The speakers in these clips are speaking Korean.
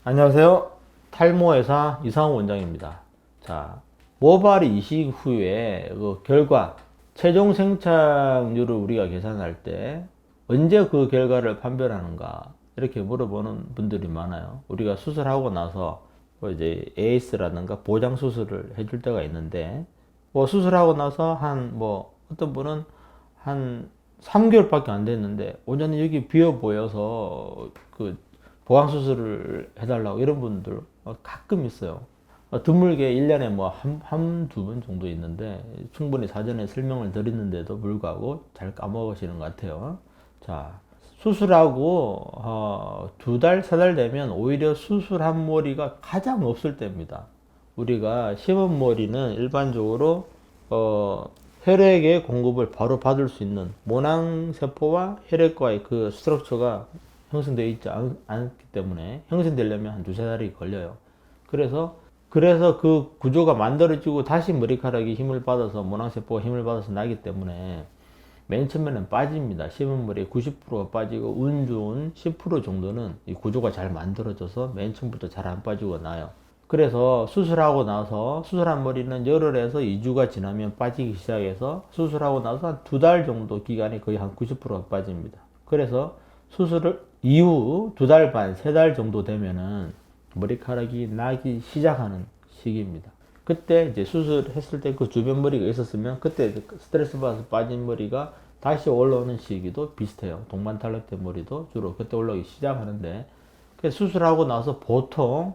안녕하세요. 탈모회사 이상호 원장입니다. 자, 모발 이식 후에 그 결과, 최종 생착률을 우리가 계산할 때 언제 그 결과를 판별하는가 이렇게 물어보는 분들이 많아요. 우리가 수술하고 나서 뭐 이제 AS라든가 보장 수술을 해줄 때가 있는데 뭐 수술하고 나서 어떤 분은 한 3개월밖에 안 됐는데 완전히 여기 비어 보여서 그 보강 수술을 해달라고 이런 분들 가끔 있어요. 드물게 1년에 뭐 두 번 정도 있는데 충분히 사전에 설명을 드렸는데도 불구하고 잘 까먹으시는 것 같아요. 자, 수술하고 2달, 3달 되면 오히려 수술한 머리가 가장 없을 때입니다. 우리가 심은 머리는 일반적으로 혈액의 공급을 바로 받을 수 있는 모낭세포와 혈액과의 그 스트럭처가 형성되어 있지 않기 때문에 형성되려면 한 두세 달이 걸려요. 그래서 그 구조가 만들어지고 다시 머리카락이 힘을 받아서 모낭세포가 힘을 받아서 나기 때문에 맨 처음에는 빠집니다. 심은 머리에 90%가 빠지고 운 좋은 10% 정도는 이 구조가 잘 만들어져서 맨 처음부터 잘 안 빠지고 나요. 그래서 수술하고 나서 수술한 머리는 열흘에서 2주가 지나면 빠지기 시작해서 수술하고 나서 한 2달 정도 기간에 거의 한 90%가 빠집니다. 그래서 수술 이후 2달 반, 3달 정도 되면은 머리카락이 나기 시작하는 시기입니다. 그때 이제 수술했을 때 그 주변 머리가 있었으면 그때 스트레스 받아서 빠진 머리가 다시 올라오는 시기도 비슷해요. 동반 탈락된 머리도 주로 그때 올라오기 시작하는데 수술하고 나서 보통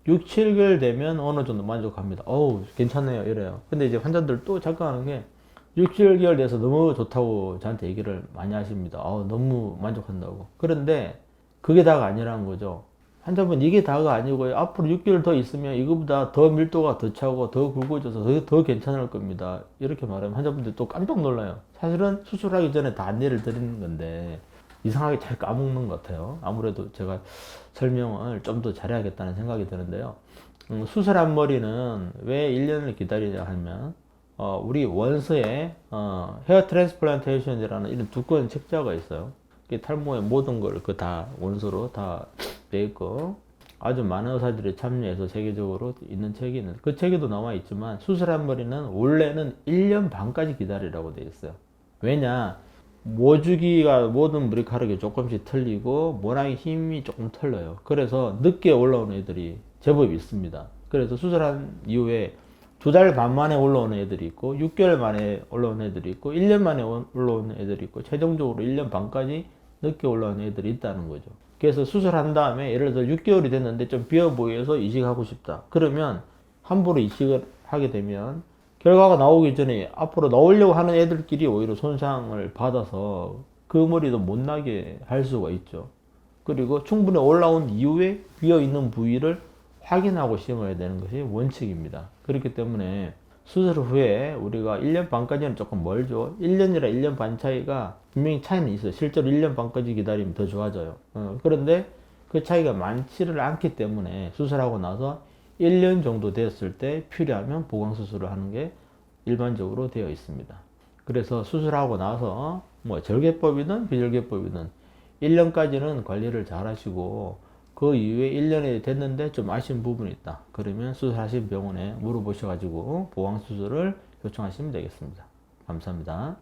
6, 7개월 되면 어느 정도 만족합니다. 어우, 괜찮네요. 이래요. 근데 이제 환자들 또 착각하는 게 6, 7개월 돼서 너무 좋다고 저한테 얘기를 많이 하십니다. 너무 만족한다고. 그런데 그게 다가 아니라는 거죠. 환자분 이게 다가 아니고요. 앞으로 6개월 더 있으면 이거보다 더 밀도가 더 차고 더 굵어져서 더 괜찮을 겁니다. 이렇게 말하면 환자분들 또 깜짝 놀라요. 사실은 수술하기 전에 다 안내를 드리는 건데 이상하게 잘 까먹는 것 같아요. 아무래도 제가 설명을 좀 더 잘해야겠다는 생각이 드는데요. 수술한 머리는 왜 1년을 기다리냐 하면 우리 원서에 헤어 트랜스플란테이션이라는 이런 두꺼운 책자가 있어요. 탈모의 모든 걸 그 다 원서로 다 돼 있고 아주 많은 의사들이 참여해서 세계적으로 있는 책이 있는데 그 책에도 나와 있지만 수술한 머리는 원래는 1년 반까지 기다리라고 돼 있어요. 왜냐? 모주기가 모든 머리카락이 조금씩 틀리고 모낭의 힘이 조금 틀려요. 그래서 늦게 올라오는 애들이 제법 있습니다. 그래서 수술한 이후에 2달 반 만에 올라오는 애들이 있고 6개월 만에 올라오는 애들이 있고 1년 만에 올라오는 애들이 있고 최종적으로 1년 반까지 늦게 올라오는 애들이 있다는 거죠. 그래서 수술한 다음에 예를 들어 6개월이 됐는데 좀 비어 보여서 이식하고 싶다. 그러면 함부로 이식을 하게 되면 결과가 나오기 전에 앞으로 나오려고 하는 애들끼리 오히려 손상을 받아서 그 머리도 못 나게 할 수가 있죠. 그리고 충분히 올라온 이후에 비어있는 부위를 확인하고 심어야 되는 것이 원칙입니다. 그렇기 때문에 수술 후에 우리가 1년 반까지는 조금 멀죠. 1년이라 1년 반 차이가 분명히 차이는 있어요. 실제로 1년 반까지 기다리면 더 좋아져요. 그런데 그 차이가 많지를 않기 때문에 수술하고 나서 1년 정도 되었을 때 필요하면 보강 수술을 하는 게 일반적으로 되어 있습니다. 그래서 수술하고 나서 뭐 절개법이든 비절개법이든 1년까지는 관리를 잘 하시고 그 이후에 1년이 됐는데 좀 아쉬운 부분이 있다. 그러면 수술하신 병원에 물어보셔가지고 보강 수술을 요청하시면 되겠습니다. 감사합니다.